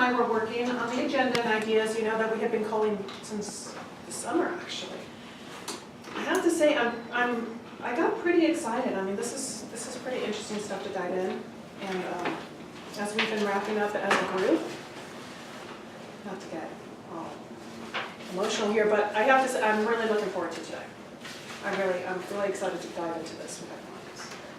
I were working on the agenda and ideas, you know, that we have been calling since the summer, actually. I have to say, I got pretty excited. I mean, this is pretty interesting stuff to dive in. And as we've been wrapping up as a group, not to get all emotional here, but I have to say, I'm really looking forward to today. I'm really excited to dive into this with everyone.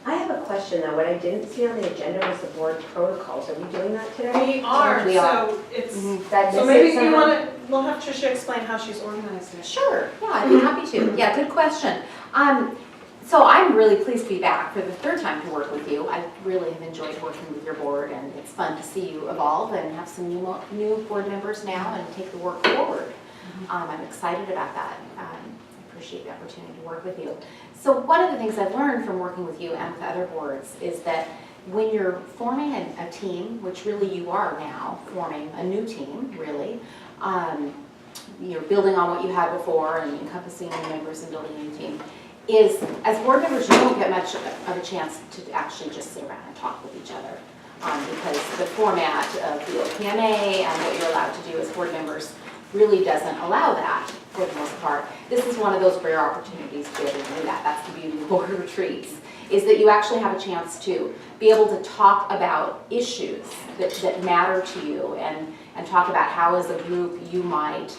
I have a question though. What I didn't see on the agenda was the board protocols. Are we doing that today? We are, We are. so it's, That so missing maybe you somehow? want to, we'll have Tricia explain how she's organized it. Sure, yeah, I'd be happy to. Yeah, good question. So I'm really pleased to be back for the third time to work with you. I really have enjoyed working with your board, and it's fun to see you evolve and have some new board members now and take the work forward. I'm excited about that. I appreciate the opportunity to work with you. So one of the things I've learned from working with you and with other boards is that when you're forming a team, which really you are now, forming a new team, really, you're building on what you had before and encompassing new members and building a new team, is as board members you don't get much of a chance to actually just sit around and talk with each other. Because the format of the OPMA and what you're allowed to do as board members really doesn't allow that for the most part. This is one of those rare opportunities to be able to do that. That's the beauty of board retreats, is that you actually have a chance to be able to talk about issues that matter to you and talk about how as a group you might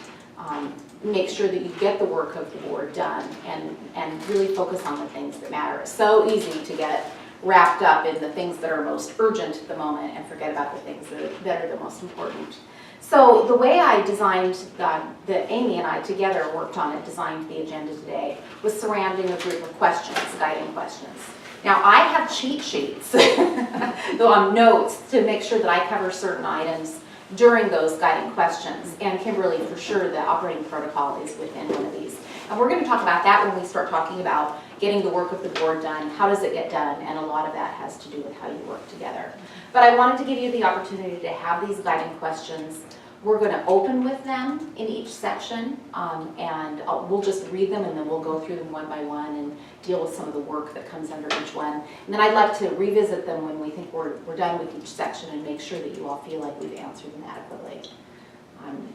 make sure that you get the work of the board done and really focus on the things that matter. It's so easy to get wrapped up in the things that are most urgent at the moment and forget about the things that are the most important. So the way I designed, that Amy and I together worked on it, designed the agenda today, was surrounding a group of questions, guiding questions. Now I have cheat sheets, though I'm notes to make sure that I cover certain items during those guiding questions. And Kimberly, for sure, the operating protocol is within one of these. And we're going to talk about that when we start talking about getting the work of the board done, how does it get done, and a lot of that has to do with how you work together. But I wanted to give you the opportunity to have these guiding questions. We're going to open with them in each section, and we'll just read them and then we'll go through them one by one and deal with some of the work that comes under each one. And then I'd like to revisit them when we think we're done with each section and make sure that you all feel like we've answered them adequately.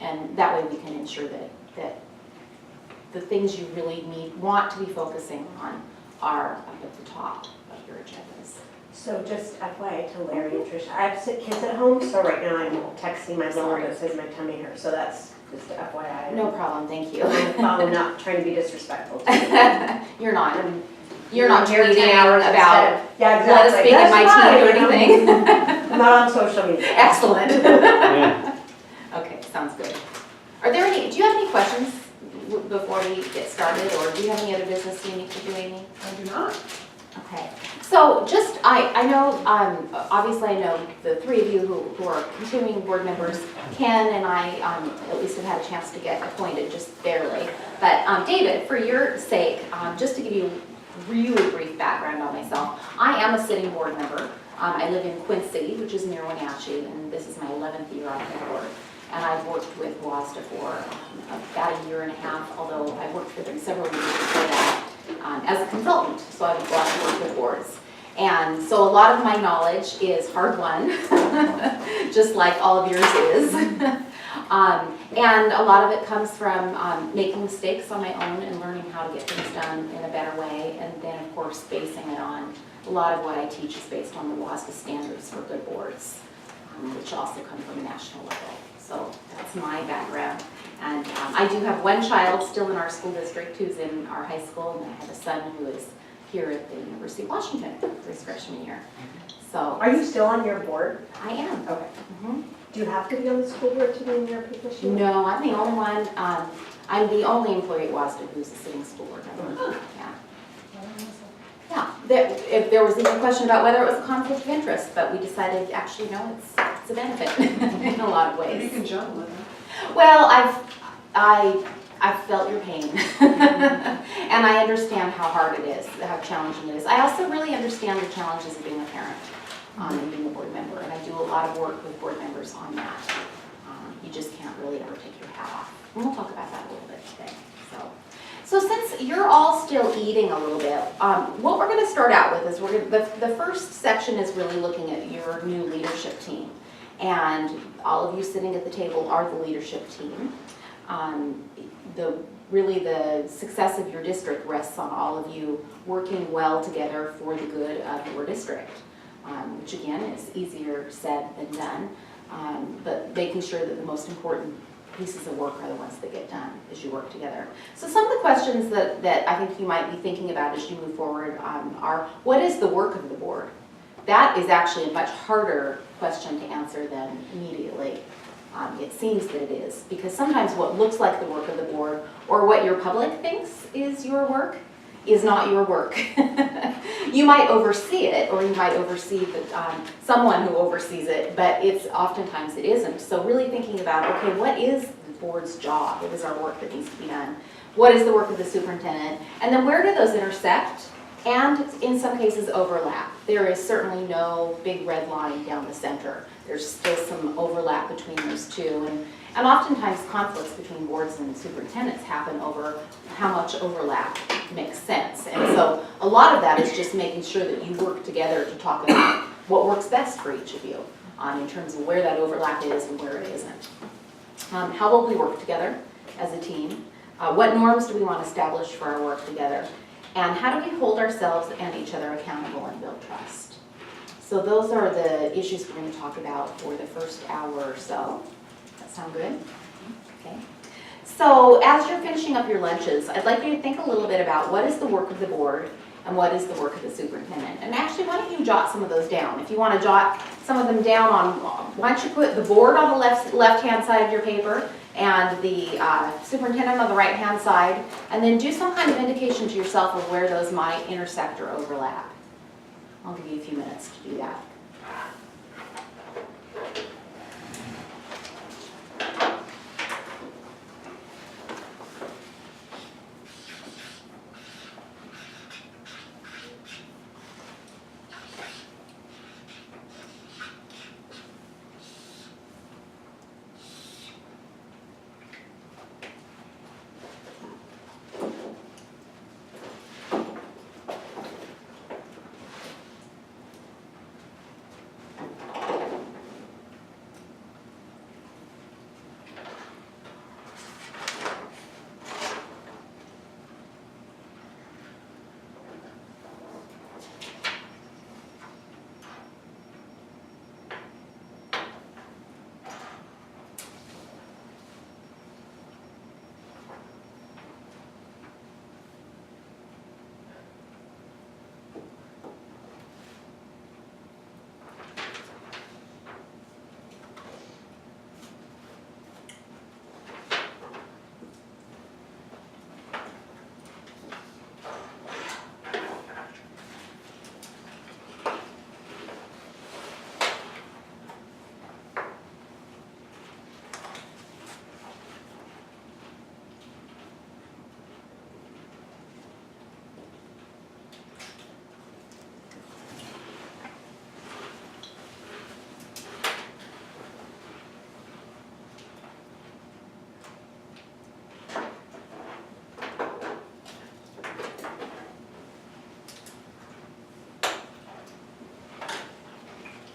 And that way we can ensure that the things you really want to be focusing on are up at the top of your agendas. So just FYI to Larry and Tricia, I have kids at home, so right now I'm texting my mom that says my tummy hurts, so that's just FYI. No problem, thank you. I'm not trying to be disrespectful. You're not. You're not here 10 tweeting hours about yeah, exactly. let us be in my team or anything. I'm not on social media. Excellent. Yeah. Okay, sounds good. Do you have any questions before we get started, or do you have any other business you need to do, Amy? I do not. Okay, so just, I know, obviously I know the three of you who are continuing board members. Ken and I at least have had a chance to get appointed, just barely. But David, for your sake, just to give you a really brief background on myself, I am a sitting board member. I live in Quincy, which is near Wenatchee, and this is my 11th year on the board. And I've worked with WASDA for about a year and a half, although I worked for them several years before that. As a consultant, so I've got to work with boards. And so a lot of my knowledge is hard won, just like all of yours is. And a lot of it comes from making mistakes on my own and learning how to get things done in a better way. And then, of course, basing it on a lot of what I teach is based on the WASDA standards for good boards, which also come from a national level. So that's my background. And I do have one child still in our school district who's in our high school, and I have a son who is here at the University of Washington for his freshman year. So Are you still on your board? I am. Okay. Mm-hmm. Do you have to be on the school board to be in your position? No, I'm the only one. I'm the only employee at WASDA who's a sitting school board member. Yeah. Yeah. If there was even a question about whether it was a conflict of interest, but we decided actually no, it's a benefit in a lot of ways. You can juggle with it. Well, I've felt your pain, and I understand how hard it is, how challenging it is. I also really understand the challenges of being a parent and being a board member, and I do a lot of work with board members on that. You just can't really ever take your hat off. And we'll talk about that a little bit today. So since you're all still eating a little bit, what we're going to start out with is the first section is really looking at your new leadership team. And all of you sitting at the table are the leadership team. Really the success of your district rests on all of you working well together for the good of your district, which again is easier said than done, but making sure that the most important pieces of work are the ones that get done as you work together. So some of the questions that I think you might be thinking about as you move forward are, what is the work of the board? That is actually a much harder question to answer than immediately. It seems that it is, because sometimes what looks like the work of the board or what your public thinks is your work is not your work. You might oversee it, or you might oversee someone who oversees it, but oftentimes it isn't. So really thinking about, okay, what is the board's job? What is our work that needs to be done? What is the work of the superintendent? And then where do those intersect? And in some cases overlap. There is certainly no big red line down the center. There's still some overlap between those two. And oftentimes conflicts between boards and superintendents happen over how much overlap makes sense. And so a lot of that is just making sure that you work together to talk about what works best for each of you in terms of where that overlap is and where it isn't. How will we work together as a team? What norms do we want to establish for our work together? And how do we hold ourselves and each other accountable and build trust? So those are the issues we're going to talk about for the first hour or so. That sound good? Okay. So as you're finishing up your lunches, I'd like you to think a little bit about what is the work of the board and what is the work of the superintendent. And actually, why don't you jot some of those down? If you want to jot some of them down why don't you put the board on the left-hand side of your paper and the superintendent on the right-hand side, and then do some kind of indication to yourself of where those might intersect or overlap. I'll give you a few minutes to do that.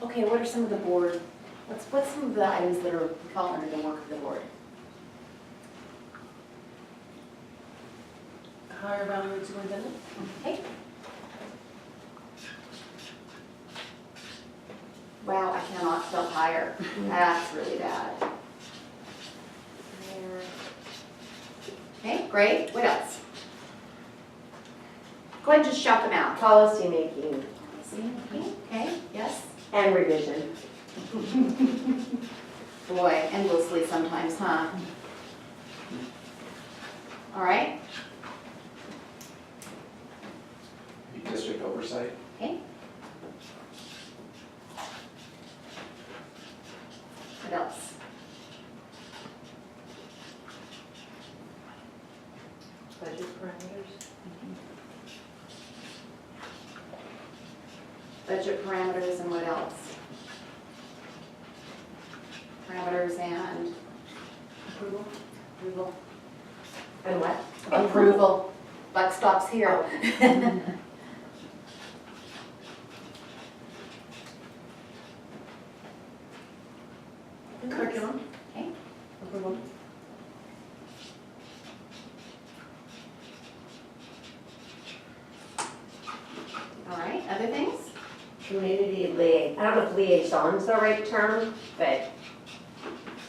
Okay, what are some of the board, what's some of the items that fall under the work of the board? Hire evaluate superintendent? Okay. Wow, I cannot spell higher. That's really bad. Okay, great. What else? Go ahead and just shout them out. Policy making Okay, yes. and revision. Boy, endlessly sometimes, huh? All right. District oversight. Okay. What else? Budget parameters. Budget parameters and what else? Parameters and approval. Approval. And what? Approval. Buck stops here. No? Okay. Approval. All right, other things? Community I don't know if liaison's the right term, but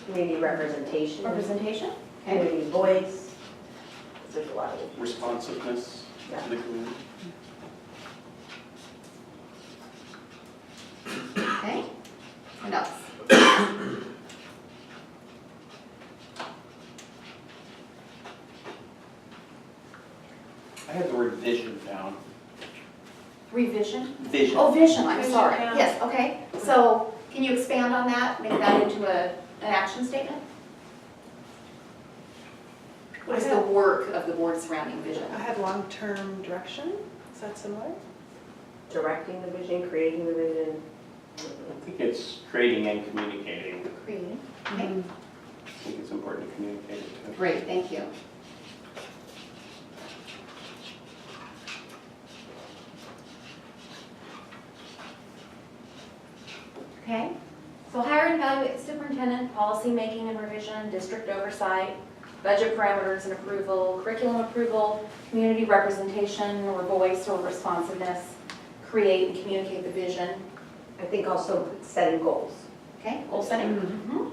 community representation, Representation? Okay. community voice. There's a lot of, Responsiveness to the community. Okay. What else? I had the word vision down. Revision? Vision. Oh, vision, I'm Vision, sorry. yeah. Yes, okay. So can you expand on that, make that into an action statement? What is the work of the board surrounding vision? I had long-term direction, is that similar? directing the vision, creating the vision. I think it's creating and communicating. Creating. Okay, I think it's important to communicate it too. great, thank you. Okay, so hire and evaluate the superintendent, policy making and revision, district oversight, budget parameters and approval, curriculum approval, community representation or voice or responsiveness, create and communicate the vision. I think also setting goals. Okay, goal setting. Mhm.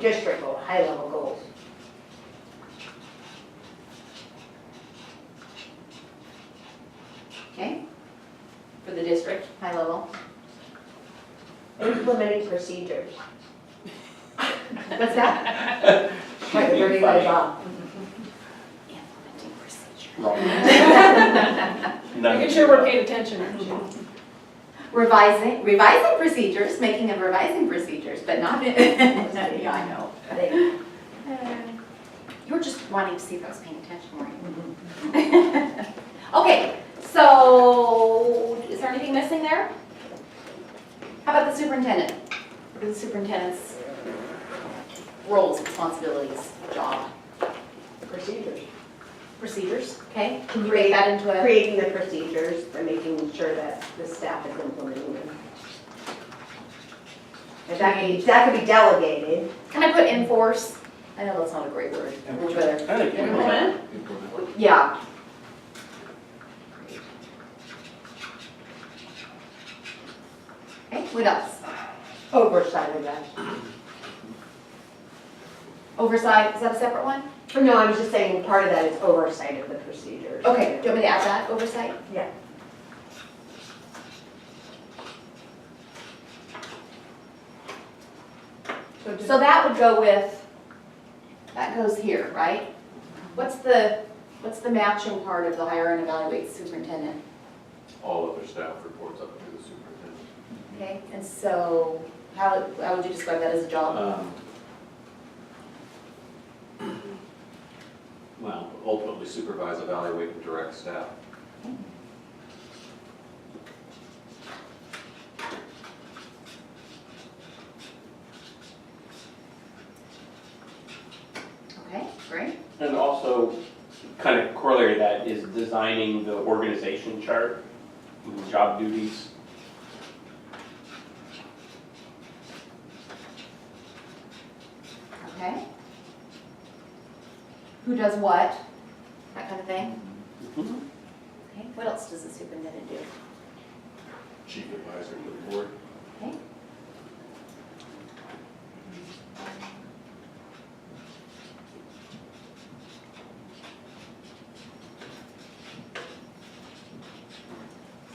District goal, high level goals. Okay, for the district, high level. Implementing procedures. What's that? Like a very good job. Implementing procedure. Wrong. Making sure we're paying attention. Revising procedures, making and revising procedures, but not, yeah, I know. You were just wanting to see if I was paying attention, weren't you? Okay, so is there anything missing there? How about the superintendent? What are the superintendent's roles, responsibilities, job, Procedures. procedures? Okay, can you make that into a? Creating the procedures and making sure that the staff is implementing them. And that could be delegated. Can I put enforce? I know that's not a great word. Much better. I think Implement? Yeah. Okay, what else? Oversight of that. Oversight, is that a separate one? No, I was just saying part of that is oversight of the procedures. Okay, do you want me to add that, oversight? Yeah. So that would go with, that goes here, right? What's the matching part of the hire and evaluate superintendent? All other staff reports up to the superintendent. Okay, and so how would you describe that as a job? Well, ultimately supervise, evaluate, and direct staff. Okay, great. And also, kind of corollary to that is designing the organization chart, job duties. Okay. Who does what? That kind of thing? Mhm. Okay, what else does the superintendent do? Chief advisor to the board. Okay.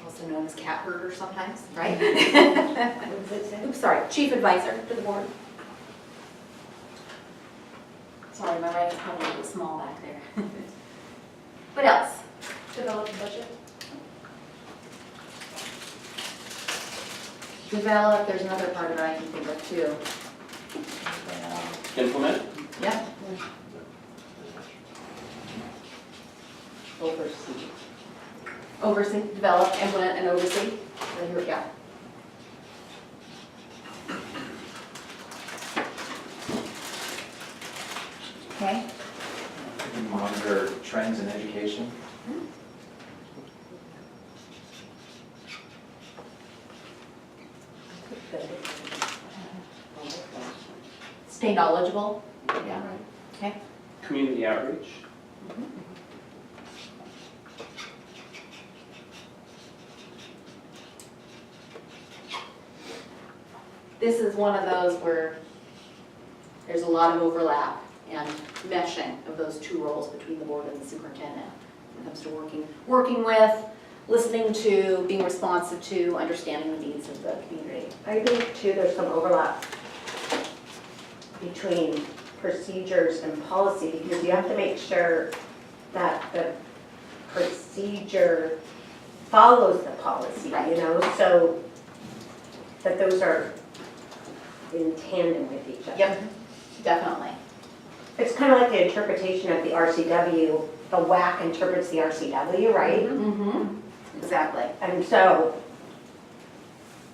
Also known as cat herder sometimes, right? What does it say? Oops, sorry, chief advisor to the board. Sorry, my writing's probably a little small back there. What else? Develop the budget. Develop, there's another part of it I can think of too. Implement? Yep. Oversee. Oversee, develop, implement, and oversee. Right here we go. Okay. Monitor trends in education. Good. Stay knowledgeable. Yeah. Okay. Community outreach. This is one of those where there's a lot of overlap and meshing of those two roles between the board and the superintendent when it comes to working with, listening to, being responsive to, understanding the needs of the community. I think too, there's some overlap between procedures and policy, because you have to make sure that the procedure follows the policy, you know, so that those are in tandem with each other. Yep, definitely. It's kind of like the interpretation of the RCW, the WAC interprets the RCW, right? Mm-hmm. Exactly. And so,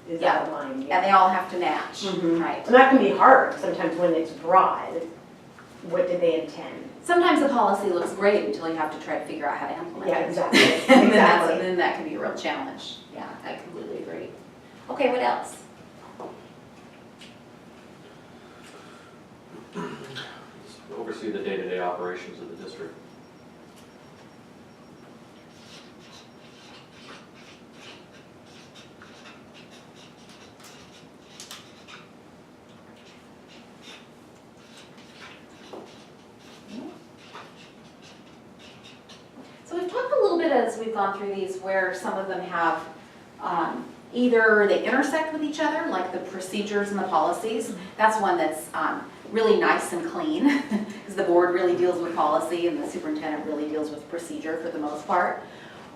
is Yeah. that aligned? And they all have to match, Mhm. right? And that can be hard sometimes when it's broad. What did they intend? Sometimes the policy looks great until you have to try to figure out how to implement it. Yeah, exactly. And Exactly. then that can be a real challenge. Yeah, I completely agree. Okay, what else? Oversee the day-to-day operations of the district. So we've talked a little bit as we've gone through these where some of them have either they intersect with each other, like the procedures and the policies. That's one that's really nice and clean because the board really deals with policy and the superintendent really deals with procedure for the most part.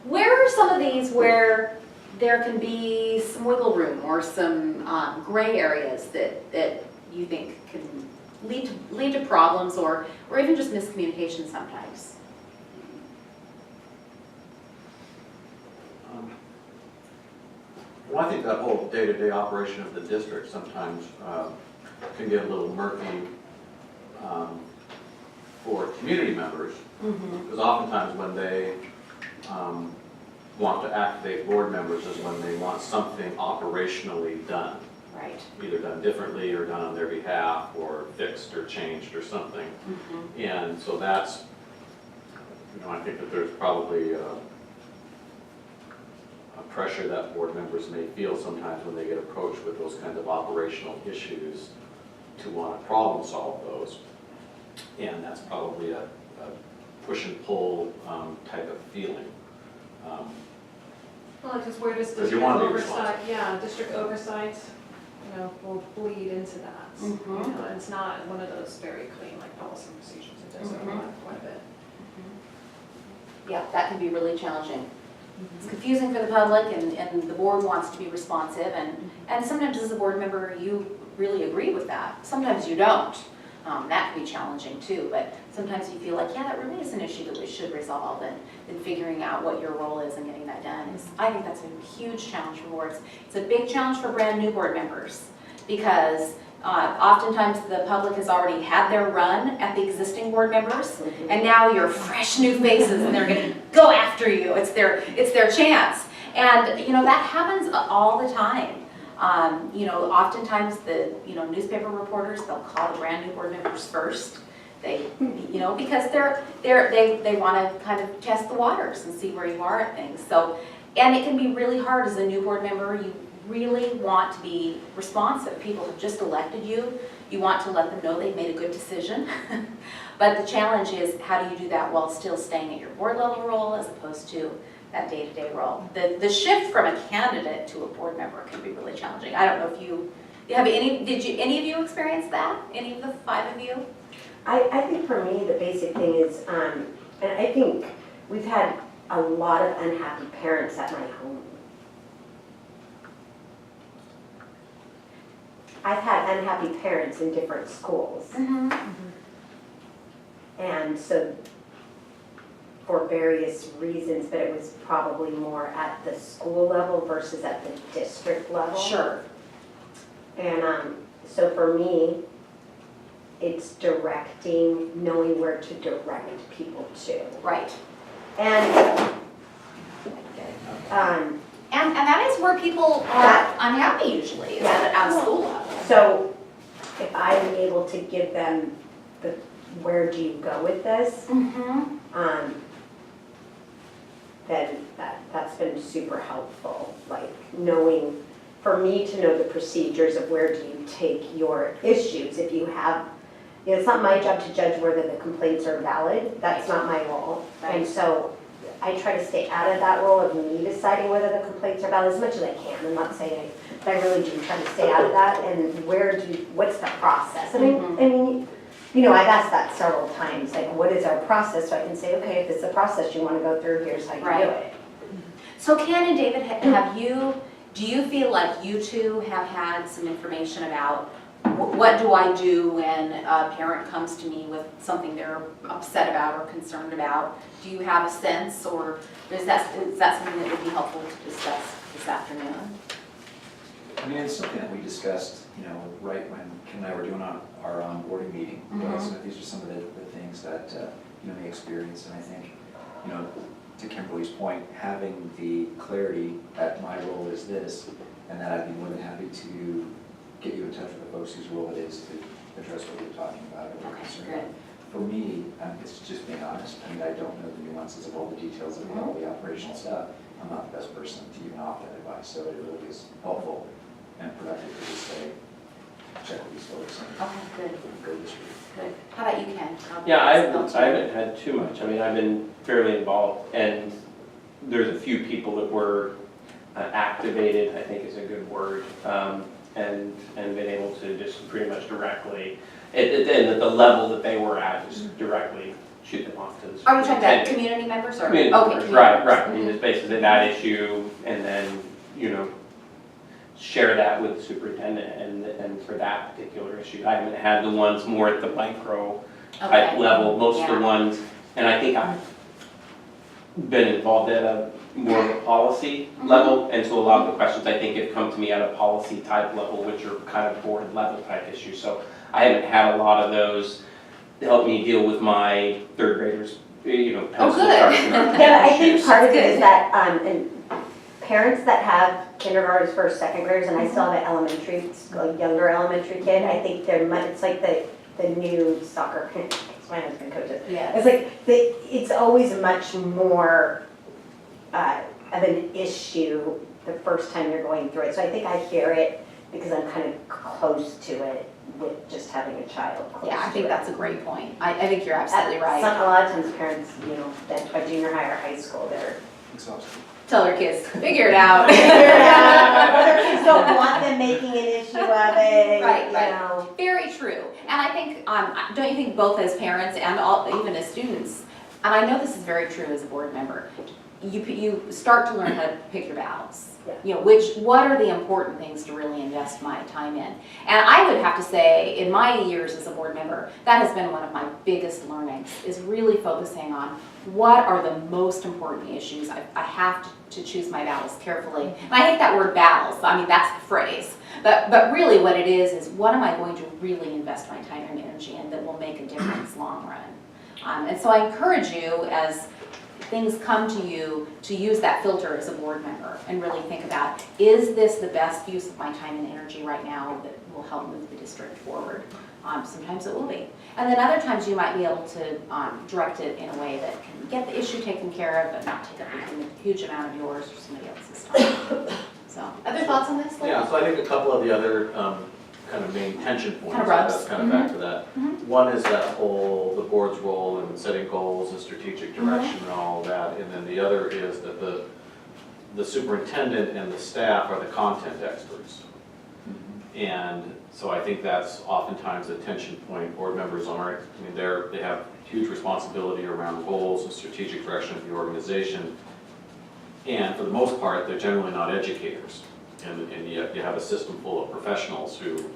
Where are some of these where there can be some wiggle room or some gray areas that you think can lead to problems or even just miscommunication sometimes? Well, I think that whole day-to-day operation of the district sometimes can get a little murky for community members. Because oftentimes when they want to activate board members is when they want something operationally done. Right. Either done differently or done on their behalf or fixed or changed or something. And so that's, I think that there's probably a pressure that board members may feel sometimes when they get approached with those kinds of operational issues to want to problem solve those. And that's probably a push and pull type of feeling. Well, because where does 'Cause district you wanna be oversight, district oversight, will bleed into that. It's not one of those very clean, like policy and procedures, it does overlap quite a bit. Yeah, that can be really challenging. It's confusing for the public and the board wants to be responsive and sometimes as a board member, you really agree with that. Sometimes you don't. That can be challenging too, but sometimes you feel like, yeah, that really is an issue that we should resolve and figuring out what your role is and getting that done is, I think that's a huge challenge for boards. It's a big challenge for brand new board members because oftentimes the public has already had their run at the existing board members and now you're fresh new faces and they're gonna go after you. It's their chance. And that happens all the time. Oftentimes the newspaper reporters, they'll call the brand new board members first. They because they want to kind of test the waters and see where you are at things. So, and it can be really hard as a new board member. You really want to be responsive. People have just elected you. You want to let them know they've made a good decision. But the challenge is how do you do that while still staying at your board level role as opposed to that day-to-day role. The shift from a candidate to a board member can be really challenging. I don't know if you have any of you experience that? Any of the five of you? I think for me, the basic thing is, and I think we've had a lot of unhappy parents at my home. I've had unhappy parents in different schools. And so, for various reasons, but it was probably more at the school level versus at the district level. Sure. And so for me, it's directing, knowing where to direct people to. Right. And And that is where people are unhappy usually, is at a school level. so if I'm able to give them the, where do you go with this? Then that's been super helpful, like knowing, for me to know the procedures of where do you take your issues. If you have, you know, it's not my job to judge whether the complaints are valid, that's not my role. And Right. so I try to stay out of that role of me deciding whether the complaints are valid as much as I can. I'm not saying, but I really do try to stay out of that. And what's the process? I mean, you know, I've asked that several times, like, what is our process? So I can say, okay, if it's a process you want to go through, here's how you Right. do it. So Ken and David, do you feel like you two have had some information about what do I do when a parent comes to me with something they're upset about or concerned about? Do you have a sense, or is that something that would be helpful to discuss this afternoon? I mean, it's something that we discussed, you know, right when Kim and I were doing our onboarding meeting. But so these are some of the things that, you know, they experience. And I think, you know, to Kimberly's point, having the clarity that my role is this, and that I'd be more than happy to get you in touch with the folks whose role it is to address what you're talking about or what you're concerned about. For me, it's just being honest. I mean, I don't know the nuances of all the details of all the operational stuff. I'm not the best person to even offer that advice, so it really is helpful and productive to just say, check with these folks and Okay, good, go this route. good. How about you, Ken? Yeah, I haven't had too much. I mean, I've been fairly involved, and there's a few people that were activated, I think is a good word, and been able to just pretty much directly, and at the level that they were at, just directly shoot them off to the Are we talking about superintendent. community members or? Community Okay, members, community right, members. right. I mean, it's basically that issue, and then, you know, share that with the superintendent and for that particular issue. I haven't had the ones more at the micro type Okay. level, most of Yeah. the ones, and I think I've been involved at a more of a policy level, and so a lot of the questions I think have come to me at a policy type level, which are kind of board level type issues. So I haven't had a lot of those help me deal with my third graders, you know, pencil good. sharpener Yeah, I think issues. part of it That's is that, and parents that have kindergartners, first, second graders, and I still have an elementary, like younger elementary kid, I think they're much, it's like the new soccer, my husband coaches. Yes. It's like, it's always much more of an issue the first time you're going through it. So I think I hear it because I'm kind of close to it with just having a child close Yeah, I think to it. that's a great point. I think you're absolutely right. A lot of times parents, you know, that by junior high or high school, they're Exhausting. Tell their kids, figure it out. figure it out. Other kids don't want them making an issue of it, Right, you right. know. Very true. And I think, don't you think both as parents and even as students, and I know this is very true as a board member, you start to learn how to pick your battles. Yeah. You know, what are the important things to really invest my time in? And I would have to say, in my years as a board member, that has been one of my biggest learnings, is really focusing on what are the most important issues. I have to choose my battles carefully. And I hate that word battles, I mean, that's the phrase. But really what it is what am I going to really invest my time and energy in that will make a difference long run? And so I encourage you, as things come to you, to use that filter as a board member and really think about, is this the best use of my time and energy right now that will help move the district forward? Sometimes it will be. And then other times you might be able to direct it in a way that can get the issue taken care of, but not take up a huge amount of yours or somebody else's time. So, other thoughts on this? Larry? Yeah, so I think a couple of the other kind of main tension points, Kind of rubs. that's kind of back to that. One is that whole, the board's role in setting goals and strategic direction and all of that. And then the other is that the superintendent and the staff are the content experts. And so I think that's oftentimes a tension point. Board members aren't. I mean, they have huge responsibility around goals and strategic direction of the organization. And for the most part, they're generally not educators. And yet you have a system full of professionals who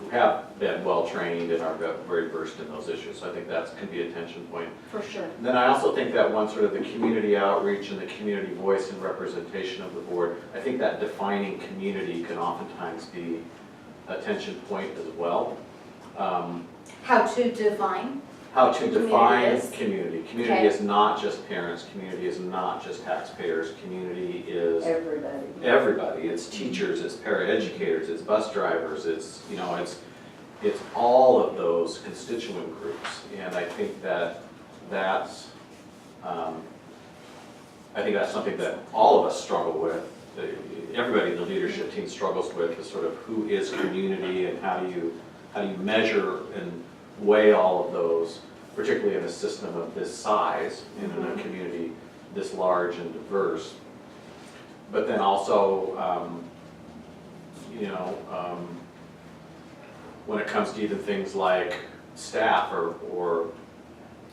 have been well-trained and are very versed in those issues. So I think that can be a tension point. For sure. And then I also think that one sort of the community outreach and the community voice and representation of the board, I think that defining community can oftentimes be a tension point as well. How to define? how to Community define is? community. Community Okay. is not just parents, community is not just taxpayers, community is Everybody. everybody. It's teachers, it's paraeducators, it's bus drivers, it's, you know, it's all of those constituent groups. And I think that's something that all of us struggle with. Everybody in the leadership team struggles with is sort of who is community and how do you measure and weigh all of those, particularly in a system of this size and in a community this large and diverse. But then also, when it comes to even things like staff or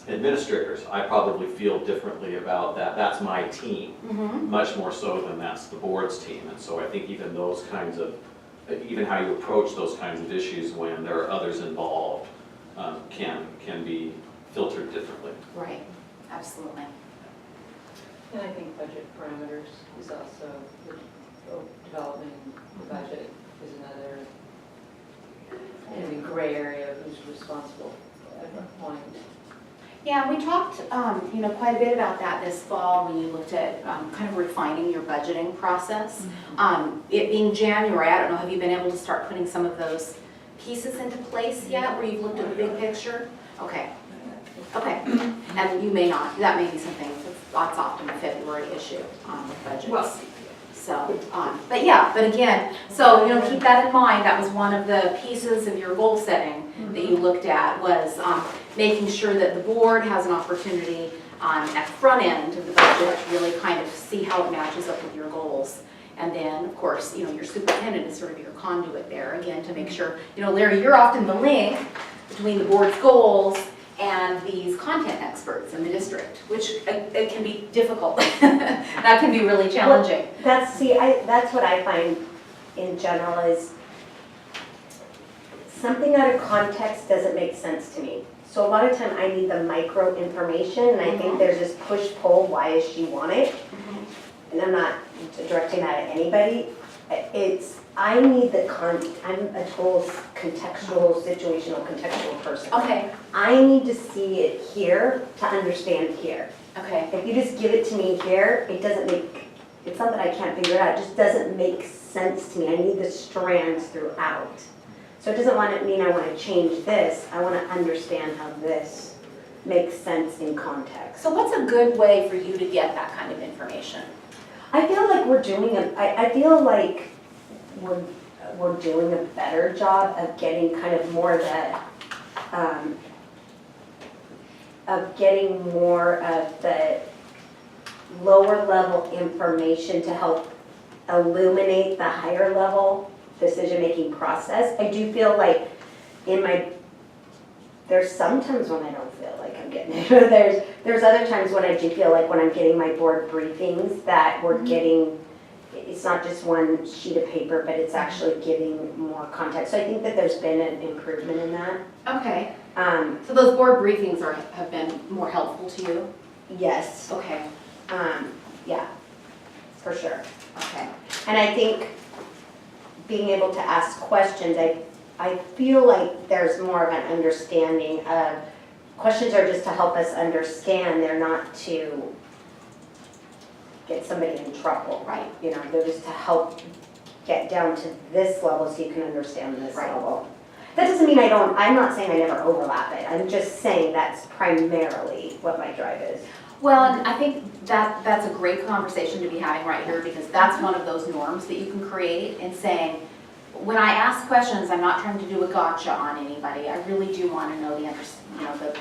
administrators, I probably feel differently about that. That's my team, much more so than that's the board's team. And so I think even those kinds of, even how you approach those kinds of issues when there are others involved can be filtered differently. Right, absolutely. And I think budget parameters is also, developing the budget is another, maybe gray area of who's responsible at what point. Yeah, we talked, quite a bit about that this fall when you looked at kind of refining your budgeting process. It being January, I don't know, have you been able to start putting some of those pieces into place yet, where you've looked at the big picture? Okay. Okay, and you may not, that may be something that's often a February issue with budgets. Well, So, but again, so, keep that in mind. That was one of the pieces of your goal setting that you looked at, was making sure that the board has an opportunity at the front end of the budget to really kind of see how it matches up with your goals. And then, of course, your superintendent is sort of your conduit there, again, to make sure, Larry, you're often the link between the board's goals and these content experts in the district, which it can be difficult. That can be really challenging. Well, that's what I find in general is something out of context doesn't make sense to me. So a lot of time I need the micro information, and I think there's this push-pull, why does she want it? And I'm not directing that at anybody. I need I'm a total contextual person. Okay, I need to see it here to understand here. okay, If you just give it to me here, it's not that I can't figure it out, it just doesn't make sense to me. I need the strands throughout. So it doesn't mean I want to change this, I want to understand how this makes sense in context. so what's a good way for you to get that kind of information? I feel like we're doing a better job of getting kind of more of that, the lower level information to help illuminate the higher level decision-making process. I do feel like there's sometimes when I don't feel like I'm getting it. There's other times when I do feel like when I'm getting my board briefings that we're getting, it's not just one sheet of paper, but it's actually giving more context. So I think that there's been an improvement in that. Okay, so those board briefings have been more helpful to you? Yes, Okay, yeah, for sure. okay, And I think being able to ask questions, I feel like there's more of an understanding of, questions are just to help us understand, they're not to get somebody in trouble. right, They're just to help get down to this level so you can understand this Right. level. That doesn't mean I'm not saying I never overlap it, I'm just saying that's primarily what my drive is. Well, and I think that's a great conversation to be having right here, because that's one of those norms that you can create in saying, when I ask questions, I'm not trying to do a gotcha on anybody. I really do want to know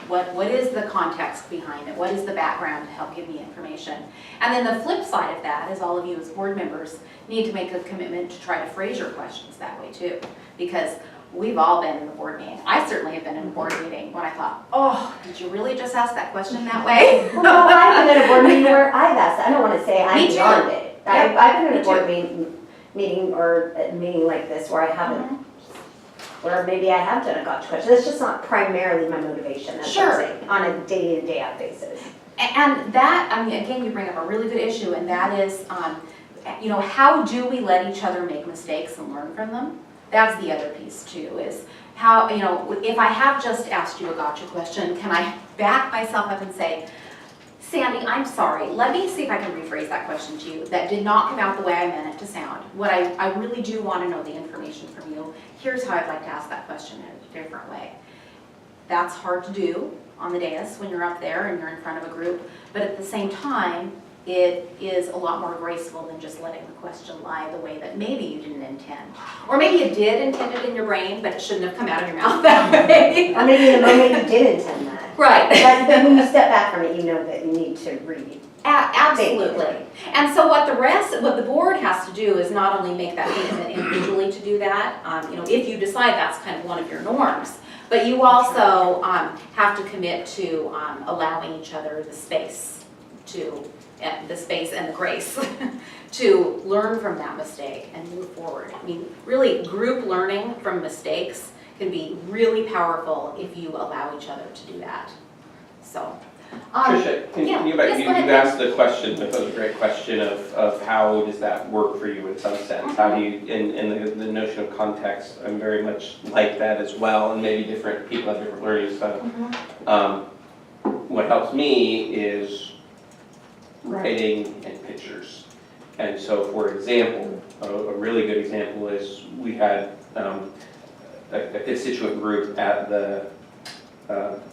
what is the context behind it? What is the background to help give me information? And then the flip side of that is all of you as board members need to make a commitment to try to phrase your questions that way too. Because we've all been in the board meeting. I certainly have been in a board meeting when I thought, oh, did you really just ask that question that way? Well, no, I've been in a board meeting where I've asked, I don't want to say Me I'm too. beyond it. Yep, I've been in me a board meeting or a meeting like this where I haven't, where maybe I have done a gotcha question. It's just not primarily my motivation, that's what I'm Sure. saying, on a day-in, day-out basis. And that, again, you bring up a really good issue, and that is, how do we let each other make mistakes and learn from them? That's the other piece too, is how, you know, if I have just asked you a gotcha question, can I back myself up and say, Sandy, I'm sorry, let me see if I can rephrase that question to you. That did not come out the way I meant it to sound. What I really do want to know the information from you. Here's how I'd like to ask that question in a different way. That's hard to do on the dais when you're up there and you're in front of a group, but at the same time, it is a lot more graceful than just letting the question lie the way that maybe you didn't intend. Or maybe you did intend it in your brain, but it shouldn't have come out of your mouth that way. Or maybe in the moment you did intend that. Right. But then when you step back from it, you know that you need to read. Absolutely. And so what the board has to do is not only make that commitment individually to do that, you know, if you decide that's kind of one of your norms, but you also have to commit to allowing each other the space and the grace to learn from that mistake and move forward. I mean, really, group learning from mistakes can be really powerful if you allow each other to do that. So. Tricia, can you go back, yes, you go ahead. asked the question, I thought it was a great question of how does that work for you in some sense? How do you, in the notion of context, I'm very much like that as well, and maybe different people have different learning styles. What helps me is writing and pictures. And so, for example, a really good example is we had a constituent group at the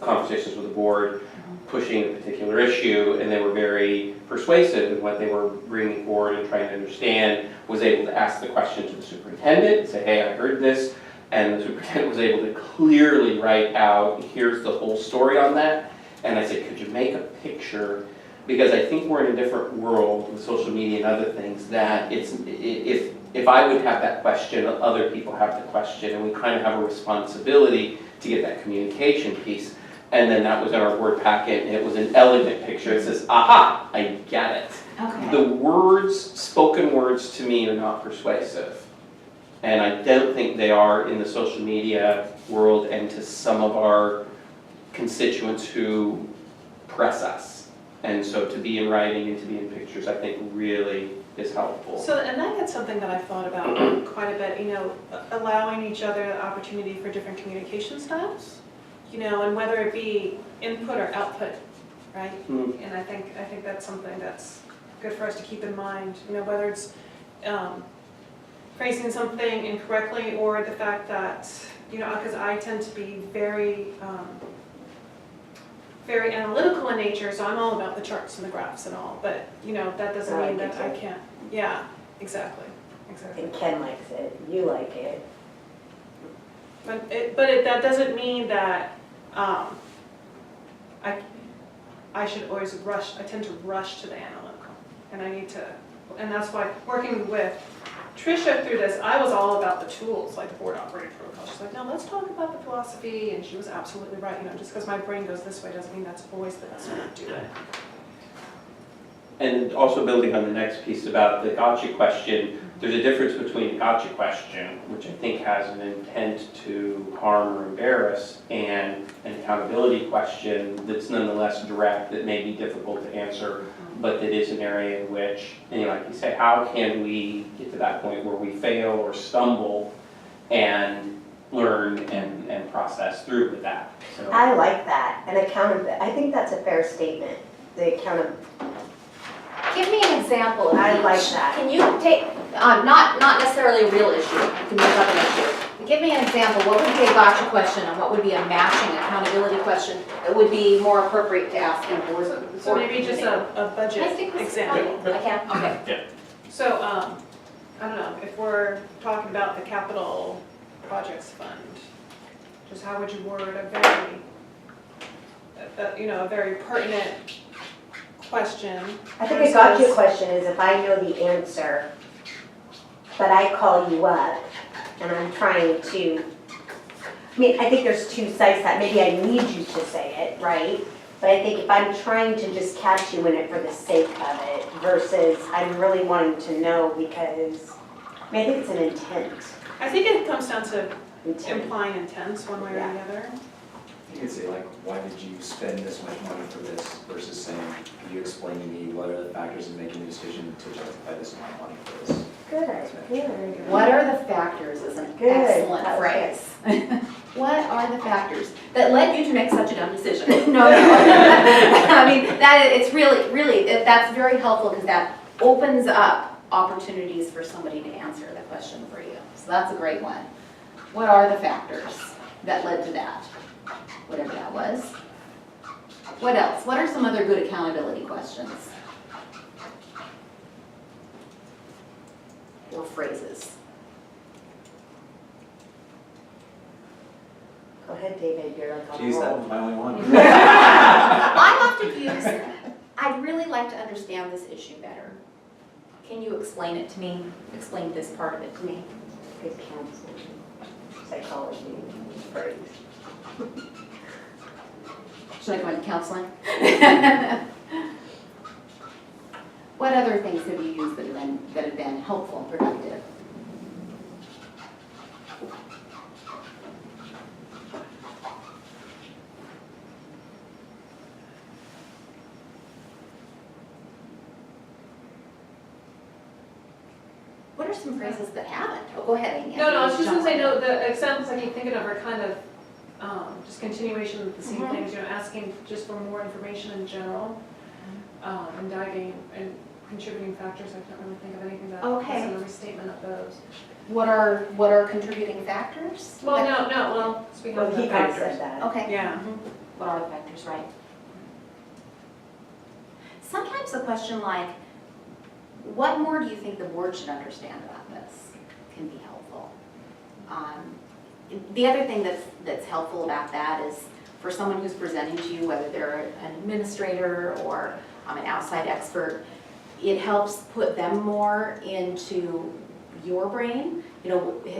conversations with the board pushing a particular issue, and they were very persuasive in what they were bringing forward and trying to understand, was able to ask the question to the superintendent and say, hey, I heard this, and the superintendent was able to clearly write out, here's the whole story on that, and I said, could you make a picture? Because I think we're in a different world with social media and other things that if I would have that question, other people have the question, and we kind of have a responsibility to get that communication piece. And then that was in our Word packet, and it was an elegant picture. It says, aha, I get it. Okay. The words, spoken words to me are not persuasive. And I don't think they are in the social media world and to some of our constituents who press us. And so to be in writing and to be in pictures, I think really is helpful. So, and that's something that I've thought about quite a bit, you know, allowing each other the opportunity for different communication styles, you know, and whether it be input or output, right? And I think that's something that's good for us to keep in mind, you know, whether it's phrasing something incorrectly or the fact that, you know, because I tend to be very analytical in nature, so I'm all about the charts and the graphs and all, but, you know, that doesn't mean that I can't, yeah, exactly. And Ken likes it, you like it. But that doesn't mean that I should always rush, I tend to rush to the analytical, and I need to, and that's why working with Tricia through this, I was all about the tools, like the board operating protocol. She's like, no, let's talk about the philosophy, and she was absolutely right. You know, just because my brain goes this way doesn't mean that's always the best way to do it. And also building on the next piece about the gotcha question, there's a difference between a gotcha question, which I think has an intent to harm or embarrass, and an accountability question that's nonetheless direct, that may be difficult to answer, but that is an area in which, and like you say, how can we get to that point where we fail or stumble and learn and process through with that? So. I like that, and accountability, I think that's a fair statement, the accountability. Give me an example of I each. like that. Can you take, not necessarily a real issue, you can make up an issue. But give me an example, what would be a gotcha question and what would be a matching accountability question that would be more appropriate to ask in a board? So maybe just a budget Can I stick this example. I can, okay. So, I don't know, if we're talking about the capital projects fund, just how would you word a very pertinent question? I think a gotcha question is if I know the answer, but I call you up and I'm trying to, I mean, I think there's two sides to that. Maybe I need you to say it, right? But I think if I'm trying to just catch you in it for the sake of it versus I'm really wanting to know because, I mean, I think it's an intent. I think it comes down to implying intent one way or the other. You could say like, why did you spend this much money for this versus saying, can you explain to me what are the factors in making the decision to justify this amount of money for this? Good, good. What are the factors is an Good. excellent That was phrase. What are the factors that led you to make such a dumb decision? No. I mean, it's really, that's very helpful because that opens up opportunities for somebody to answer the question for you. So that's a great one. What are the factors that led to that? Whatever that was. What else? What are some other good accountability questions? Or phrases? Go ahead, David, you're like on a Geez, that roll. was my only one. I often use, I'd really like to understand this issue better. Can you explain it to me? Explain this part of it to me. Good counseling, psychology, phrase. Should I go into counseling? What other things have you used that have been helpful and productive? What are some phrases that haven't? Oh, go ahead, Amy. No, I was just gonna say, Jump no, the examples I keep thinking of are kind of, just continuation of the same Mhm. things, asking just for more information in general, and diving and contributing factors. I can't really think of anything that Okay. is a restatement of those. on. What are contributing factors? Well, well, speaking Well, of he the kind of factors. said that. Okay. Yeah. Mhm. What are the factors, right? Sometimes a question like, what more do you think the board should understand about this can be helpful. The other thing that's helpful about that is for someone who's presenting to you, whether they're an administrator or an outside expert, it helps put them more into your brain,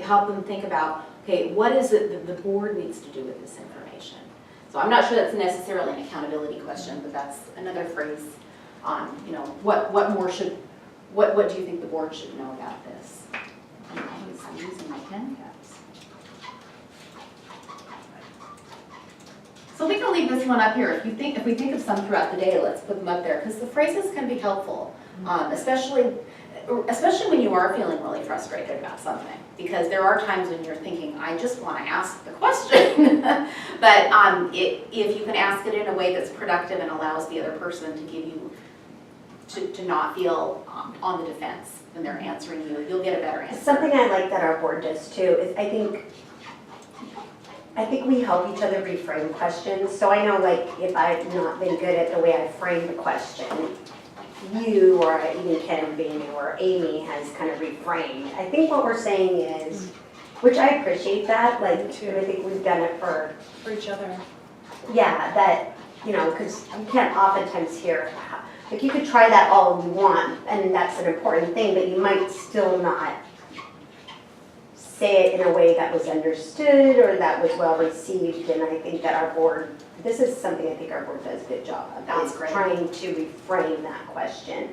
help them think about, okay, what is it that the board needs to do with this information? So I'm not sure that's necessarily an accountability question, but that's another phrase on, what do you think the board should know about this? I'm using my pen caps. So we can leave this one up here. If we think of some throughout the day, let's put them up there because the phrases can be helpful, especially when you are feeling really frustrated about something. Because there are times when you're thinking, I just want to ask the question. But if you can ask it in a way that's productive and allows the other person to give you, to not feel on the defense when they're answering you, you'll get a better answer. Something I like that our board does too is I think we help each other reframe questions. So I know like if I've not been good at the way I frame the question, you or even Ken Vanu or Amy has kind of reframed. I think what we're saying is, which I appreciate that, like, and I think we've done it for each other. Yeah, that, because you can't oftentimes hear, like you could try that all you want, and that's an important thing, but you might still not say it in a way that was understood or that was well received, and I think that our board, this is something I think our board does a good job of. That's is great. Trying to reframe that question.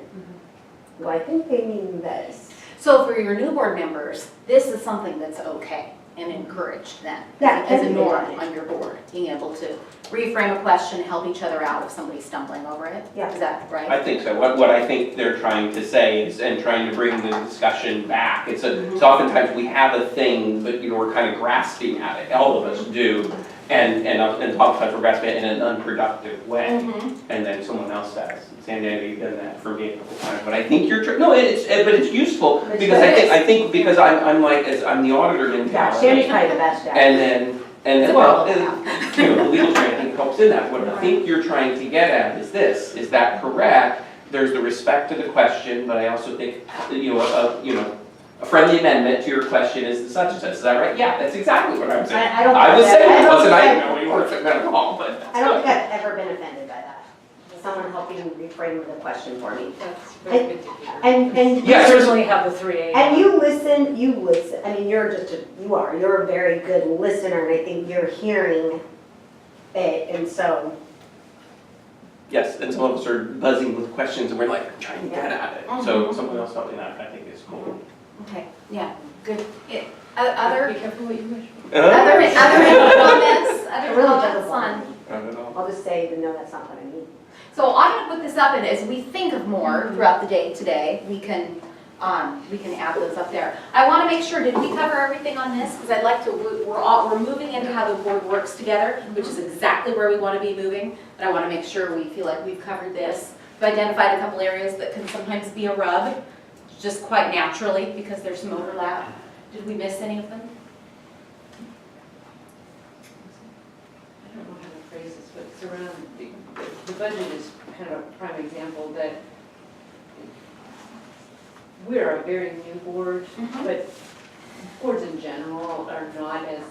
Well, I think they mean this. So for your new board members, this is something that's okay and encouraged then. Yeah, As a can be norm done. on your board, being able to reframe a question, help each other out if somebody's stumbling over it. Yeah. Is that right? I think so. What I think they're trying to say is, and trying to bring the discussion back, it's oftentimes we have a thing, but we're kind of grasping at it. All of us do. And oftentimes we're grasping at it in an unproductive way. Mhm. And then someone else does. Sandy, you've done that for me a couple times, but I think you're, but it's useful, It's because good. I think because I'm like, as I'm the auditor Yeah, mentality. Shandy's probably the best at it. And then, Well, the legal training, I think, helps in that. What I think you're trying to get at is this: is that correct? There's the respect to the question, but I also think a friendly amendment to your question is such and such. Is that right? Yeah, that's exactly what I'm saying. I don't I was think saying that- it wasn't. I I didn't know you weren't gonna call, but I don't think I've ever been offended by that. Someone helping reframe the question for me. That's very good to hear. And Yeah, You certainly have the 3 a.m. And you listen, I mean, you're a very good listener, and I think you're hearing it, and so, yes, and some of us are buzzing with questions, and we're like trying to get at it. So someone else helping that, I think, is cool. Okay, yeah, good. Other Be careful what you wish for. comments? it Other really comments doesn't bother on? me. I don't know. I'll just say, no, that's not what I mean. So I'm gonna put this up, and as we think of more throughout the day today, we can we can add those up there. I want to make sure, did we cover everything on this? Because I'd like to, we're moving into how the board works together, which is exactly where we want to be moving. But I want to make sure we feel like we've covered this. We've identified a couple areas that can sometimes be a rub, just quite naturally, because there's some overlap. Did we miss any of them? I don't know how to phrase this, but it's around, the budget is kind of a prime example that we're a very new board, but boards in general are not as,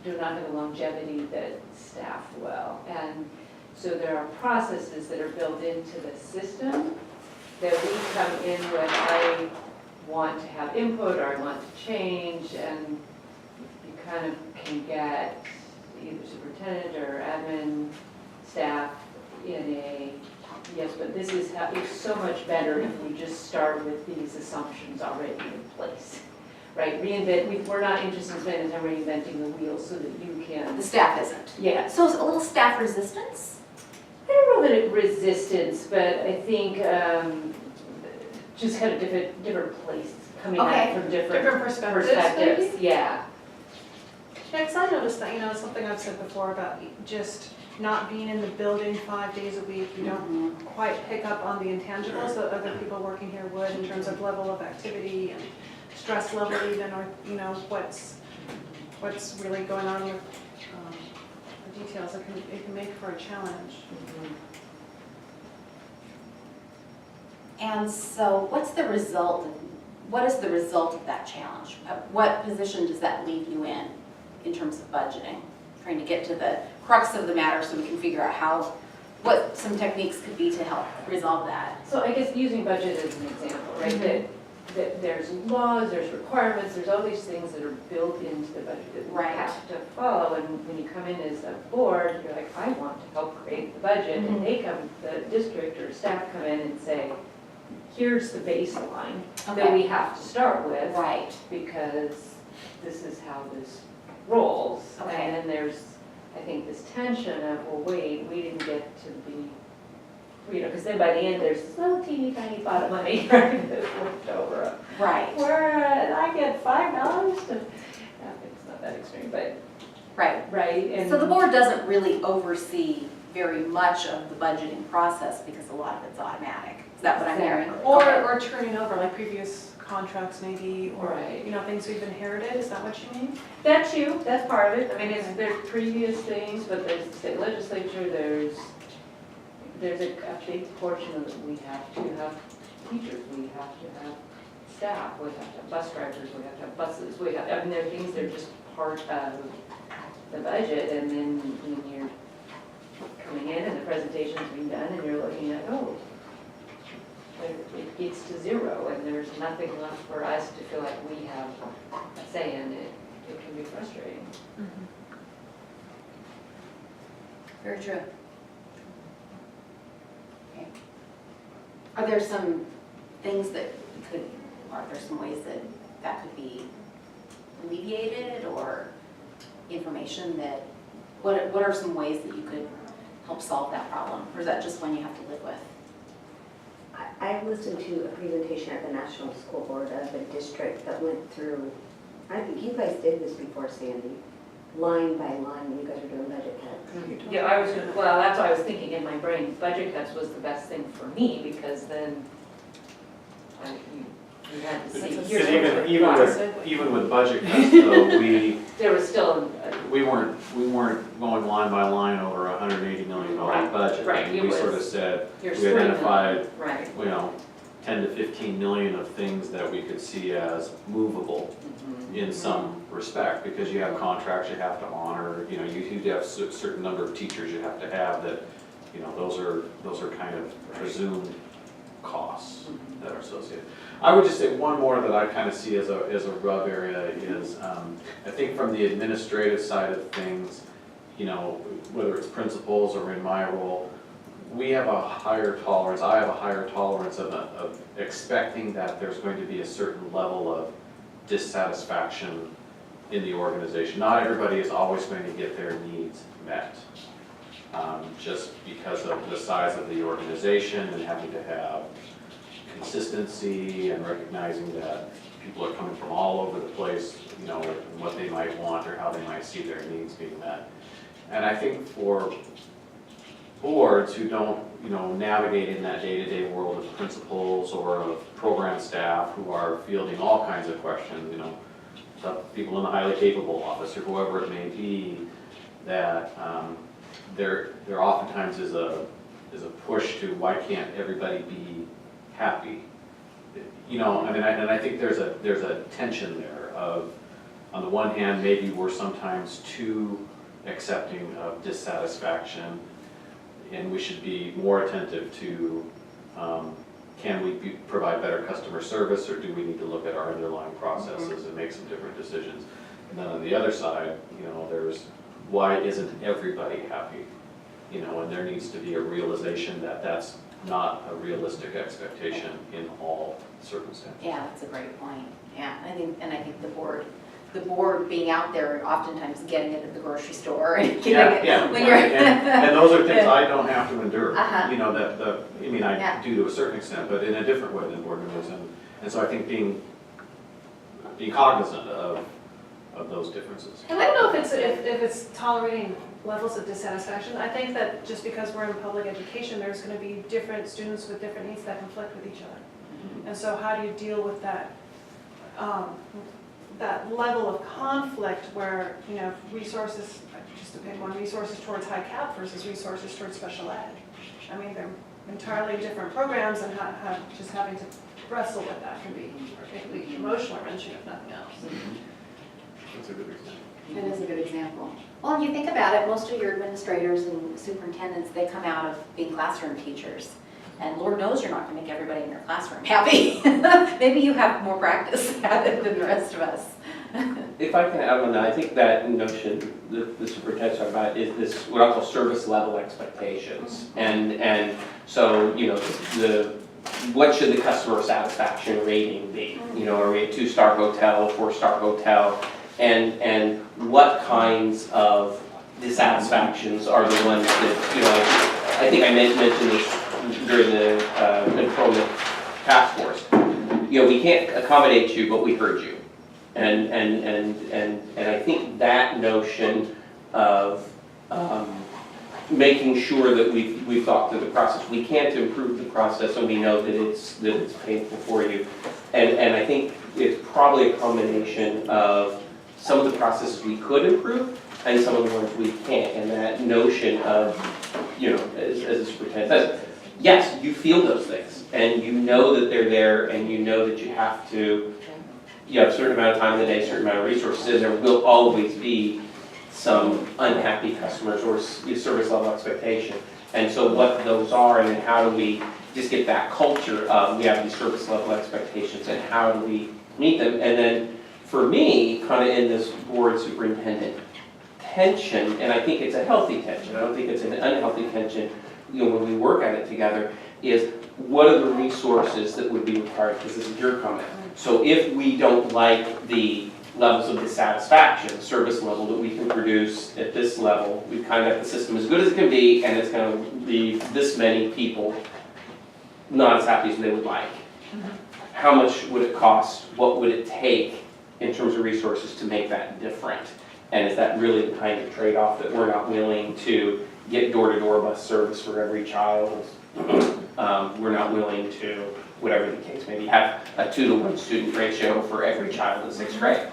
do not have the longevity that staff well. And so there are processes that are built into the system that we come in with, I want to have input or I want to change, and you kind of can get either superintendent or admin staff in a, yes, but this is how, it's so much better if we just start with these assumptions already in place, right? We're not interested in spending time reinventing the wheel so that you can. The staff isn't. Yes. So it's a little staff resistance? I don't know that it's resistance, but I think just kind of different place, coming at it from different perspectives, perspectives, maybe? yeah. Yeah, because I noticed that, it's something I've said before about just not being in the building 5 days a week. You don't quite pick up on the intangibles that other people working here would in terms of level of activity and stress level even, or, what's really going on with the details. It can make for a challenge. And so what's the result? What is the result of that challenge? What position does that leave you in terms of budgeting? Trying to get to the crux of the matter so we can figure out what some techniques could be to help resolve that. So I guess using budget as an example, right, that there's laws, there's requirements, there's all these things that are built into the budget that we Right. have to follow, and when you come in as a board, you're like, I want to help create the budget, and they come, the district or staff come in and say, here's the baseline that we have to start with. Right. Because this is how this rolls. Okay. And then there's, I think, this tension of, well, wait, we didn't get to be, because then by the end, there's this little teeny tiny pot of money, right, that's left over. Right. Where I get $5 to, it's not that extreme, but, Right. right? And So the board doesn't really oversee very much of the budgeting process because a lot of it's automatic. Is that what I'm hearing? Okay. Or turning over, like previous contracts maybe, or, Right. things we've inherited. Is that what you mean? That too, that's part of it. I mean, there's previous things, but there's the state legislature, there's a big portion of it. We have to have teachers, we have to have staff, we have to have bus drivers, we have to have buses, I mean, there are things that are just part of the budget, and then when you're coming in and the presentation's being done and you're looking at, it gets to zero and there's nothing left for us to feel like we have a say in it. It can be frustrating. Very true. Okay. Are there some things are there some ways that could be alleviated, or information what are some ways that you could help solve that problem? Or is that just one you have to live with? I listened to a presentation at the National School Board of a district that went through, I think you guys did this before, Sandy, line by line when you guys were doing budget cuts. Yeah, that's what I was thinking in my brain. Budget cuts was the best thing for me because then you had to see. Because even with budget cuts though, There was still. we weren't going line by line over a $180 million Right, budget. right, it We was- sort of said, You're we identified, Right. 10 to 15 million of things that we could see as movable in some respect, because you have contracts you have to honor, you have a certain number of teachers you have to have that, those are kind of presumed costs that are associated. I would just say one more that I kind of see as a rub area is, I think from the administrative side of things, whether it's principals or in my role, we have a higher tolerance, I have a higher tolerance of expecting that there's going to be a certain level of dissatisfaction in the organization. Not everybody is always going to get their needs met, just because of the size of the organization and having to have consistency and recognizing that people are coming from all over the place, you know, and what they might want or how they might see their needs being met. And I think for boards who don't, you know, navigate in that day-to-day world of principals or of program staff who are fielding all kinds of questions, you know, people in the highly capable office or whoever it may be, that there oftentimes is a push to why can't everybody be happy? You know, I mean, and I think there's a tension there of, on the one hand, maybe we're sometimes too accepting of dissatisfaction, and we should be more attentive to, can we provide better customer service, or do we need to look at our underlying processes and make some different decisions? And then on the other side, you know, there's, why isn't everybody happy? You know, and there needs to be a realization that that's not a realistic expectation in all circumstances. Yeah, that's a great point. Yeah, I think the board being out there, oftentimes getting it at the grocery store and getting it when you're. And those are things I don't have to endure. Uh-huh. You know, I mean, I Yeah. do to a certain extent, but in a different way than board members. And so I think being cognizant of those differences. And I don't know if it's tolerating levels of dissatisfaction. I think that just because we're in public education, there's going to be different students with different needs that conflict with each other. And so how do you deal with that, that level of conflict where, you know, resources, just to pick one, resources towards high cap versus resources towards special ed. I mean, they're entirely different programs, and just having to wrestle with that can be particularly emotional wrenching, if nothing else. That's a good example. It is a good example. Well, and you think about it, most of your administrators and superintendents, they come out of being classroom teachers. And Lord knows you're not going to make everybody in your classroom happy. Maybe you have more practice at it than the rest of us. If I can add on that, I think that notion that the superintendent's talking about is this, what I call service level expectations. And so, you know, what should the customer satisfaction rating be? You know, are we a 2-star hotel, a 4-star hotel? And what kinds of dissatisfactions are the ones that, you know, I think I mentioned this during the enrollment task force. You know, we can't accommodate you, but we heard you. And I think that notion of making sure that we've thought through the process. We can't improve the process, and we know that it's painful for you. And I think it's probably a combination of some of the processes we could improve and some of the ones we can't. And that notion of, you know, as a superintendent says, yes, you feel those things, and you know that they're there, and you know that you have to, you have a certain amount of time in the day, a certain amount of resources, and there will always be some unhappy customers or service level expectation. And so what those are, and then how do we just get that culture of we have these service level expectations, and how do we meet them? And then for me, kind of in this board superintendent tension, and I think it's a healthy tension, I don't think it's an unhealthy tension, you know, when we work at it together, is what are the resources that would be required, because this is your comment. So if we don't like the levels of dissatisfaction, service level that we can produce at this level, we've kind of got the system as good as it can be, and it's going to leave this many people not as happy as they would like. How much would it cost? What would it take in terms of resources to make that different? And is that really the kind of trade-off that we're not willing to get door-to-door bus service for every child? We're not willing to, whatever the case may be, have a 2-to-1 student ratio for every child in 6th grade,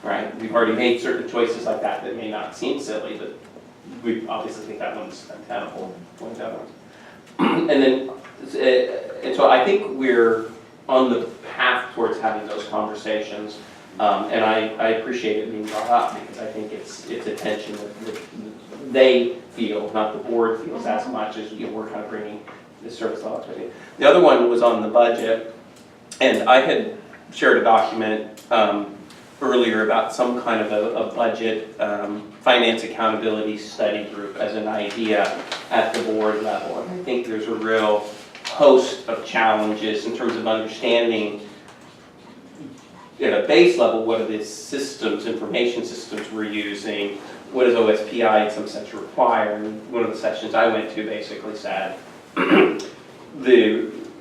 right? We've already made certain choices like that that may not seem silly, but we obviously think that one's untenable. And so I think we're on the path towards having those conversations. And I appreciate it being brought up, because I think it's a tension that they feel, not the board feels as much as, you know, we're kind of bringing the service level expectation. The other one was on the budget, and I had shared a document earlier about some kind of a budget finance accountability study group as an idea at the board level. And I think there's a real host of challenges in terms of understanding at a base level, what are the systems, information systems we're using? What does OSPI in some sense require? And one of the sessions I went to basically said,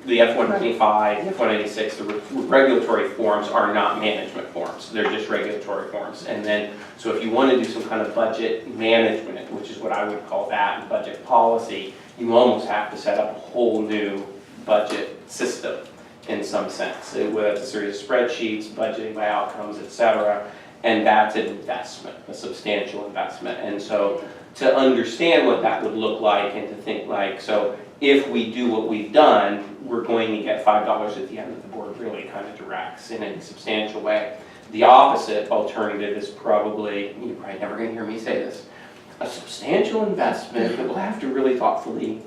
the F-125, F-196, the regulatory forms are not management forms. They're just regulatory forms. And then, so if you want to do some kind of budget management, which is what I would call that, and budget policy, you almost have to set up a whole new budget system in some sense. Whether it's a series of spreadsheets, budgeting by outcomes, et cetera. And that's an investment, a substantial investment. And so to understand what that would look like and to think like, so if we do what we've done, we're going to get $5 at the end that the board really kind of directs in a substantial way. The opposite alternative is probably, you're probably never going to hear me say this, a substantial investment that we'll have to really thoughtfully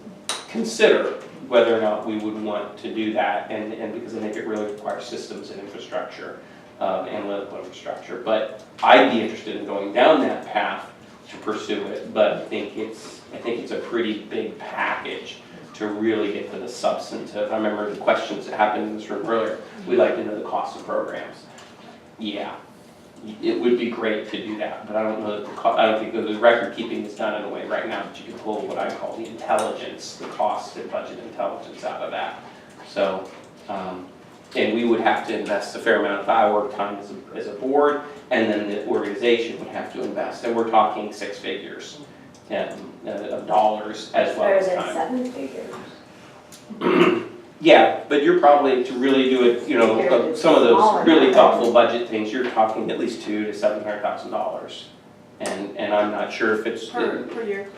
consider whether or not we would want to do that, and because I think it really requires systems and infrastructure, analytical infrastructure. But I'd be interested in going down that path to pursue it, but I think it's a pretty big package to really get to the substantive. I remember the questions that happened in this room earlier. We'd like to know the cost of programs. Yeah, it would be great to do that, but I don't know that I don't think the record keeping is done in a way right now that you can pull what I call the intelligence, the cost and budget intelligence out of that. So, and we would have to invest a fair amount of our time as a board, and then the organization would have to invest, and we're talking 6 figures of dollars as well as Better time. than 7 figures. Yeah, but you're probably, to really do it, you know, some of those really thoughtful budget things, you're talking at least $200,000 to $700,000. And I'm not sure if it's Per year.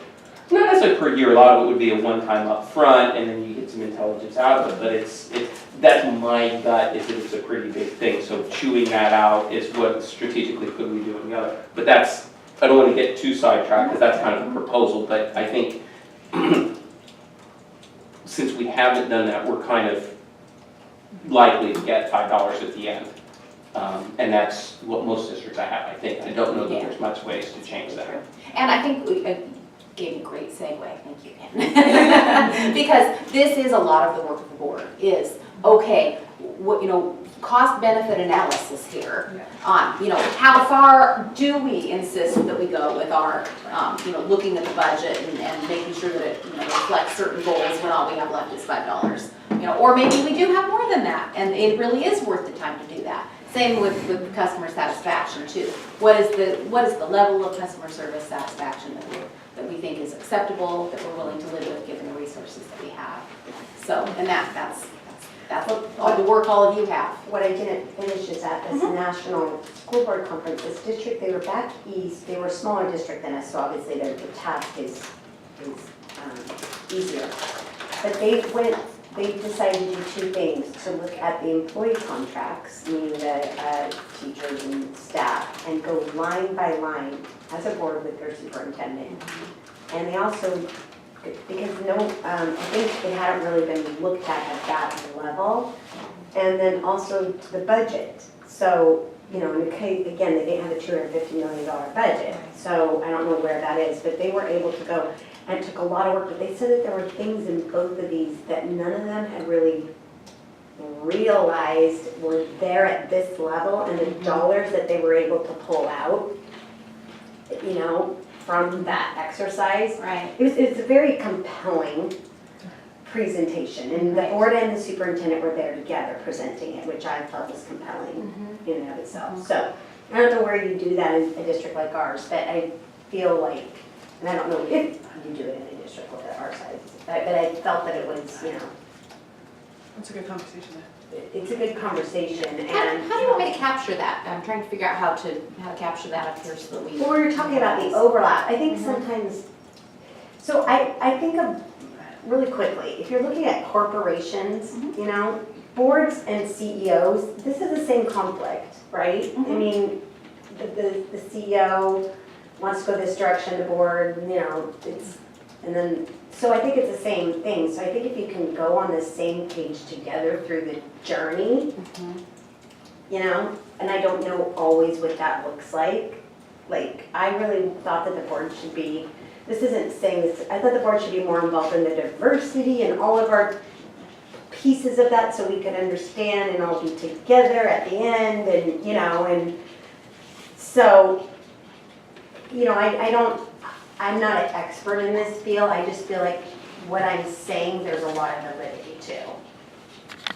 not necessarily per year. A lot of it would be a one-time up front, and then you get some intelligence out of it. But that's my gut, is that it's a pretty big thing. So chewing that out is what strategically could we do in the other. But that's, I don't want to get too sidetracked because that's kind of a proposal. But I think since we haven't done that, we're kind of likely to get $5 at the end. And that's what most districts I have, I think. I don't know that there's much ways to change that. And I think we gave a great segue, thank you, Ken. Because this is a lot of the work of the board, is, okay, what, you know, cost benefit analysis here on, you know, how far do we insist that we go with our, you know, looking at the budget and making sure that it, you know, reflects certain goals when all we have left is $5. You know, or maybe we do have more than that, and it really is worth the time to do that. Same with customer satisfaction too. What is the level of customer service satisfaction that we think is acceptable, that we're willing to live with given the resources that we have? So, and that's all the work all of you have. What I didn't finish is at this national school board conference, this district, they were back east, they were a smaller district than us, so obviously the task is easier. But they decided to do 2 things, to look at the employee contracts, meaning the teachers and staff, and go line by line as a board with their superintendent. And they also, because I think it hadn't really been looked at that level. And then also to the budget. So, you know, in the case, again, they didn't have a $250 million budget. So I don't know where that is, but they were able to go, and it took a lot of work, but they said that there were things in both of these that none of them had really realized were there at this level, and the dollars that they were able to pull out, you know, from that exercise. Right. It was a very compelling presentation, and the board and the superintendent were there together presenting it, which I felt was compelling in and of itself. So I don't know where you do that in a district like ours, but I feel like, and I don't know if you do it in a district like our size, but I felt that it was, you know, It's a good conversation there. it's a good conversation. And How do you want me to capture that? I'm trying to figure out how to capture that up here so that we. Well, we were talking about the overlap. I think sometimes, so I think of, really quickly, if you're looking at corporations, you know, boards and CEOs, this is the same conflict, right? I mean, the CEO wants to go this direction, the board, you know, and then, so I think it's the same thing. So I think if you can go on the same page together through the journey, you know, and I don't know always what that looks like. Like, I really thought that the board should be, this isn't saying this, I thought the board should be more involved in the diversity and all of our pieces of that so we could understand and all be together at the end, and, you know, and so, you know, I'm not an expert in this field. I just feel like what I'm saying, there's a lot of validity to.